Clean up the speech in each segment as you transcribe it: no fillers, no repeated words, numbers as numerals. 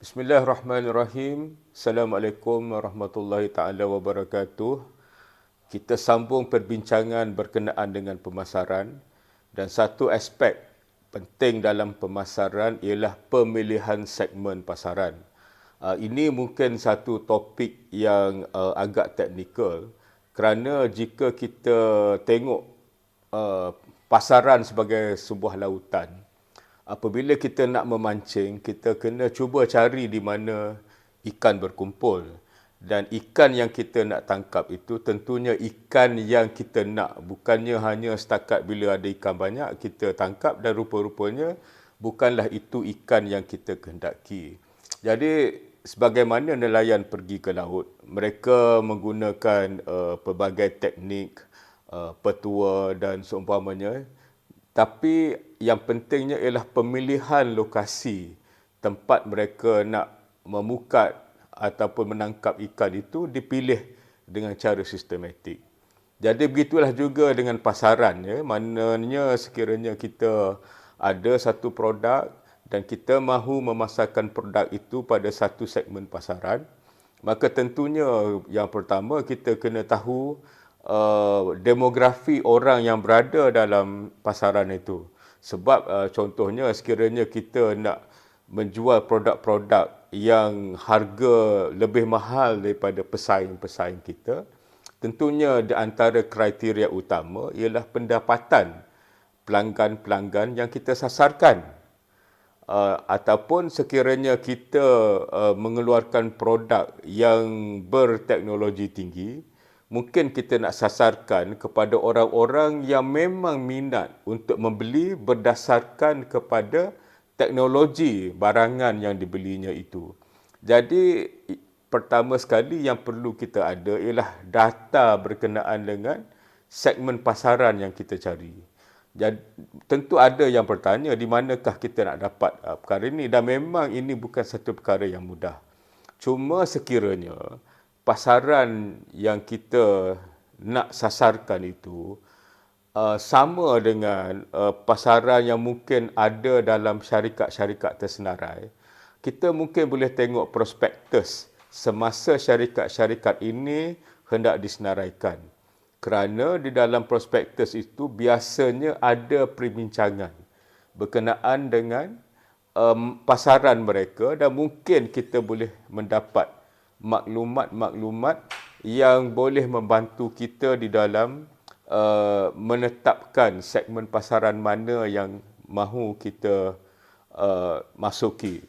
Bismillahirrahmanirrahim. Assalamualaikum warahmatullahi taala wabarakatuh. Kita sambung perbincangan berkenaan dengan pemasaran dan satu aspek penting dalam pemasaran ialah pemilihan segmen pasaran. Ini mungkin satu topik yang agak teknikal kerana jika kita tengok pasaran sebagai sebuah lautan, apabila kita nak memancing, kita kena cuba cari di mana ikan berkumpul. Dan ikan yang kita nak tangkap itu tentunya ikan yang kita nak. Bukannya hanya setakat bila ada ikan banyak, kita tangkap dan rupa-rupanya bukanlah itu ikan yang kita kehendaki. Jadi, sebagaimana nelayan pergi ke laut, mereka menggunakan pelbagai teknik, petua dan seumpamanya. Tapi yang pentingnya ialah pemilihan lokasi tempat mereka nak memukat ataupun menangkap ikan itu dipilih dengan cara sistematik. Jadi begitulah juga dengan pasaran, ya. Maknanya sekiranya kita ada satu produk dan kita mahu memasarkan produk itu pada satu segmen pasaran, maka tentunya yang pertama kita kena tahu demografi orang yang berada dalam pasaran itu. Sebab contohnya sekiranya kita nak menjual produk-produk yang harga lebih mahal daripada pesaing-pesaing kita, tentunya di antara kriteria utama ialah pendapatan pelanggan-pelanggan yang kita sasarkan. Ataupun sekiranya kita mengeluarkan produk yang berteknologi tinggi, mungkin kita nak sasarkan kepada orang-orang yang memang minat untuk membeli berdasarkan kepada teknologi barangan yang dibelinya itu. Jadi, pertama sekali yang perlu kita ada ialah data berkenaan dengan segmen pasaran yang kita cari. Jadi, tentu ada yang bertanya di manakah kita nak dapat perkara ini, dan memang ini bukan satu perkara yang mudah. Cuma sekiranya pasaran yang kita nak sasarkan itu sama dengan pasaran yang mungkin ada dalam syarikat-syarikat tersenarai, kita mungkin boleh tengok prospektus semasa syarikat-syarikat ini hendak disenaraikan. Kerana di dalam prospektus itu biasanya ada perbincangan berkenaan dengan pasaran mereka dan mungkin kita boleh mendapat maklumat-maklumat yang boleh membantu kita di dalam menetapkan segmen pasaran mana yang mahu kita masuki.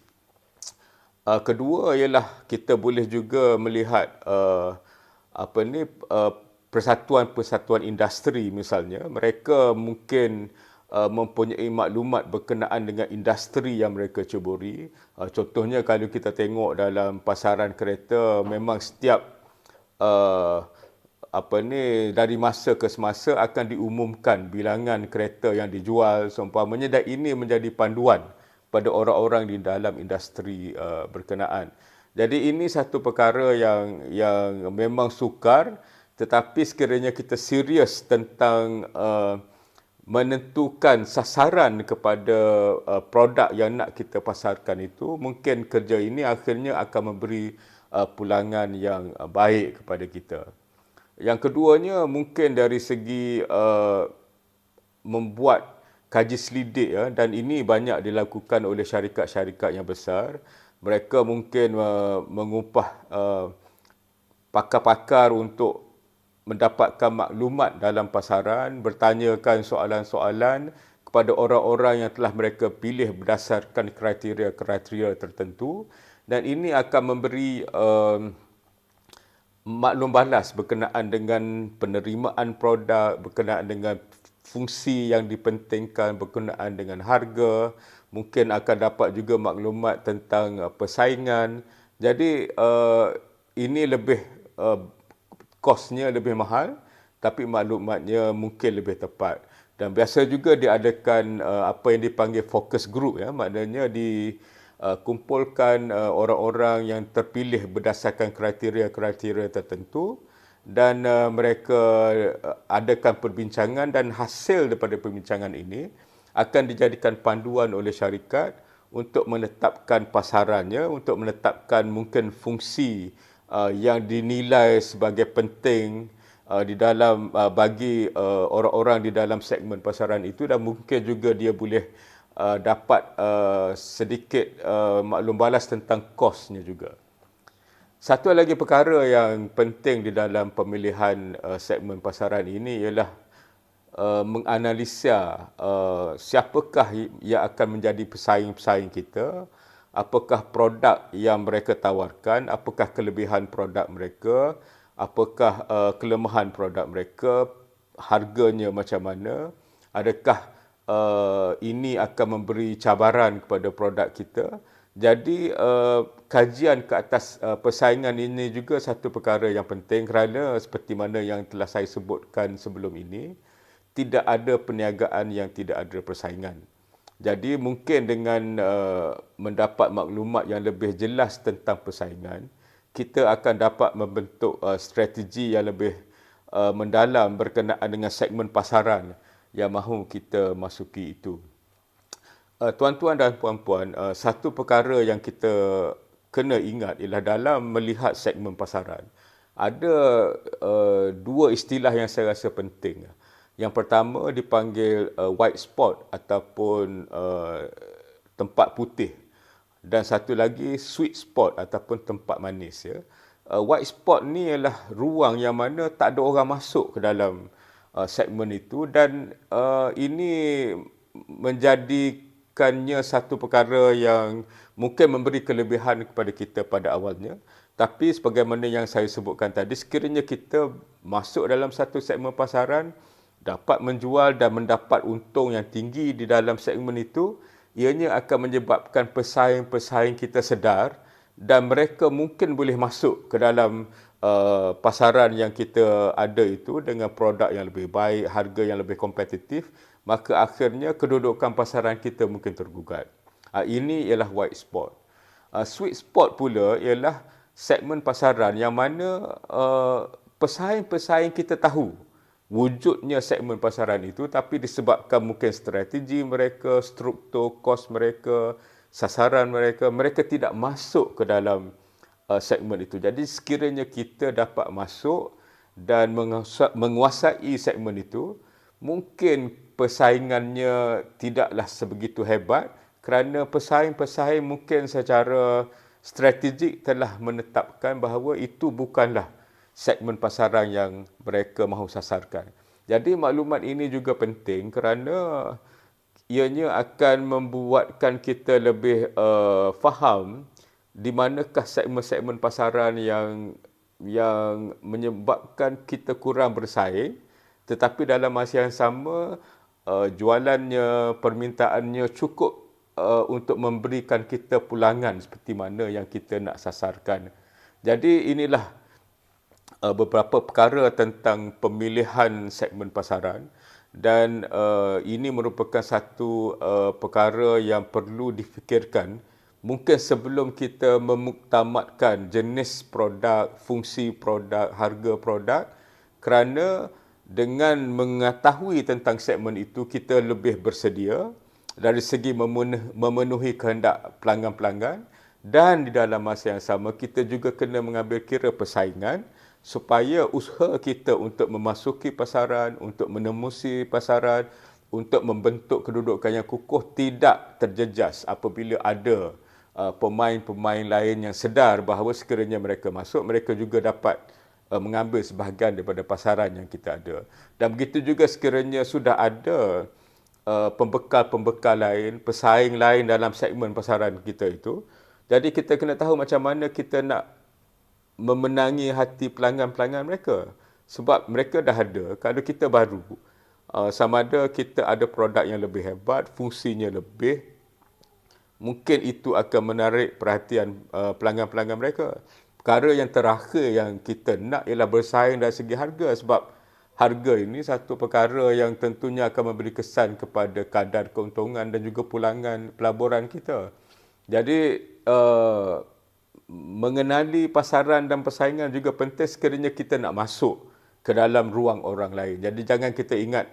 Kedua ialah kita boleh juga melihat persatuan-persatuan industri misalnya, mereka mungkin mempunyai maklumat berkenaan dengan industri yang mereka ceburi. Contohnya kalau kita tengok dalam pasaran kereta, memang setiap dari masa ke semasa akan diumumkan bilangan kereta yang dijual seumpamanya, dan ini menjadi panduan pada orang-orang di dalam industri berkenaan. Jadi ini satu perkara yang memang sukar, tetapi sekiranya kita serius tentang menentukan sasaran kepada produk yang nak kita pasarkan itu, mungkin kerja ini akhirnya akan memberi pulangan yang baik kepada kita. Yang keduanya mungkin dari segi membuat kaji selidik, ya, dan ini banyak dilakukan oleh syarikat-syarikat yang besar. Mereka mungkin mengupah pakar-pakar untuk mendapatkan maklumat dalam pasaran, bertanyakan soalan-soalan kepada orang-orang yang telah mereka pilih berdasarkan kriteria-kriteria tertentu, dan ini akan memberi maklum balas berkenaan dengan penerimaan produk, berkenaan dengan fungsi yang dipentingkan, berkenaan dengan harga, mungkin akan dapat juga maklumat tentang persaingan. Jadi ini lebih kosnya lebih mahal, tapi maklumatnya mungkin lebih tepat. Dan biasa juga diadakan apa yang dipanggil focus group, ya, maknanya kumpulkan orang-orang yang terpilih berdasarkan kriteria-kriteria tertentu, dan mereka adakan perbincangan, dan hasil daripada perbincangan ini akan dijadikan panduan oleh syarikat untuk menetapkan pasarannya, untuk menetapkan mungkin fungsi yang dinilai sebagai penting di dalam bagi orang-orang di dalam segmen pasaran itu, dan mungkin juga dia boleh dapat sedikit maklum balas tentang kosnya juga. Satu lagi perkara yang penting di dalam pemilihan segmen pasaran ini ialah menganalisa siapakah yang akan menjadi pesaing-pesaing kita, apakah produk yang mereka tawarkan, apakah kelebihan produk mereka, apakah kelemahan produk mereka, harganya macam mana, adakah ini akan memberi cabaran kepada produk kita. Jadi kajian ke atas persaingan ini juga satu perkara yang penting, kerana seperti mana yang telah saya sebutkan sebelum ini, tidak ada perniagaan yang tidak ada persaingan. Jadi mungkin dengan mendapat maklumat yang lebih jelas tentang persaingan, kita akan dapat membentuk strategi yang lebih mendalam berkenaan dengan segmen pasaran yang mahu kita masuki itu. Tuan-tuan dan puan-puan, satu perkara yang kita kena ingat ialah dalam melihat segmen pasaran, ada dua istilah yang saya rasa penting. Yang pertama dipanggil white spot ataupun tempat putih, dan satu lagi sweet spot ataupun tempat manis. White spot ni ialah ruang yang mana tak ada orang masuk ke dalam segmen itu, dan ini menjadikannya satu perkara yang mungkin memberi kelebihan kepada kita pada awalnya. Tapi sebagaimana yang saya sebutkan tadi, sekiranya kita masuk dalam satu segmen pasaran, dapat menjual dan mendapat untung yang tinggi di dalam segmen itu, ianya akan menyebabkan pesaing-pesaing kita sedar dan mereka mungkin boleh masuk ke dalam pasaran yang kita ada itu dengan produk yang lebih baik, harga yang lebih kompetitif, maka akhirnya kedudukan pasaran kita mungkin tergugat. Ini ialah white spot. Sweet spot pula ialah segmen pasaran yang mana pesaing-pesaing kita tahu wujudnya segmen pasaran itu, tapi disebabkan mungkin strategi mereka, struktur kos mereka, sasaran mereka, mereka tidak masuk ke dalam segmen itu. Jadi sekiranya kita dapat masuk dan menguasai segmen itu, mungkin persaingannya tidaklah sebegitu hebat, kerana pesaing-pesaing mungkin secara strategik telah menetapkan bahawa itu bukanlah segmen pasaran yang mereka mahu sasarkan. Jadi maklumat ini juga penting kerana ianya akan membuatkan kita lebih faham di manakah segmen-segmen pasaran yang menyebabkan kita kurang bersaing, tetapi dalam masa yang sama jualannya, permintaannya cukup untuk memberikan kita pulangan seperti mana yang kita nak sasarkan. Jadi inilah beberapa perkara tentang pemilihan segmen pasaran, dan ini merupakan satu perkara yang perlu difikirkan mungkin sebelum kita memuktamadkan jenis produk, fungsi produk, harga produk, kerana dengan mengetahui tentang segmen itu kita lebih bersedia dari segi memenuhi kehendak pelanggan-pelanggan, dan di dalam masa yang sama kita juga kena mengambil kira persaingan supaya usaha kita untuk memasuki pasaran, untuk menemusi pasaran, untuk membentuk kedudukan yang kukuh tidak terjejas apabila ada pemain-pemain lain yang sedar bahawa sekiranya mereka masuk, mereka juga dapat mengambil sebahagian daripada pasaran yang kita ada. Dan begitu juga sekiranya sudah ada pembekal-pembekal lain, pesaing lain dalam segmen pasaran kita itu, jadi kita kena tahu macam mana kita nak memenangi hati pelanggan-pelanggan mereka. Sebab mereka dah ada, kalau kita baru, sama ada kita ada produk yang lebih hebat, fungsinya lebih, mungkin itu akan menarik perhatian pelanggan-pelanggan mereka. Perkara yang terakhir yang kita nak ialah bersaing dari segi harga, sebab harga ini satu perkara yang tentunya akan memberi kesan kepada kadar keuntungan dan juga pulangan pelaburan kita. Jadi mengenali pasaran dan persaingan juga penting sekiranya kita nak masuk ke dalam ruang orang lain. Jadi jangan kita ingat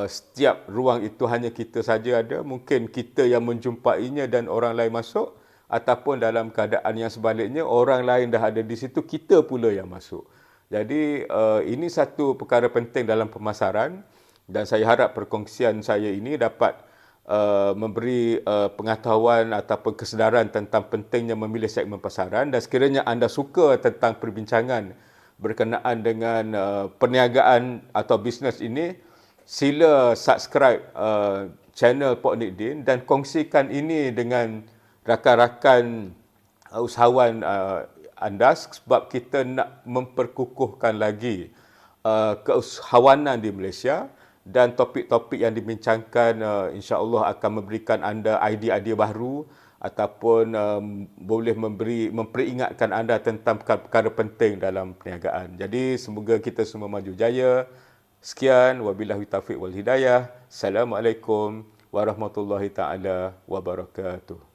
setiap ruang itu hanya kita saja ada, mungkin kita yang menjumpainya dan orang lain masuk, ataupun dalam keadaan yang sebaliknya orang lain dah ada di situ, kita pula yang masuk. Jadi ini satu perkara penting dalam pemasaran dan saya harap perkongsian saya ini dapat memberi pengetahuan ataupun kesedaran tentang pentingnya memilih segmen pasaran, dan sekiranya anda suka tentang perbincangan berkenaan dengan perniagaan atau bisnes ini, sila subscribe channel Pok Nidin dan kongsikan ini dengan rakan-rakan usahawan anda, sebab kita nak memperkukuhkan lagi keusahawanan di Malaysia, dan topik-topik yang dibincangkan insya-Allah akan memberikan anda idea-idea baru ataupun boleh memperingatkan anda tentang perkara penting dalam perniagaan. Jadi semoga kita semua maju jaya. Sekian, wabillahi taufiq wal hidayah. Assalamualaikum warahmatullahi taala wabarakatuh.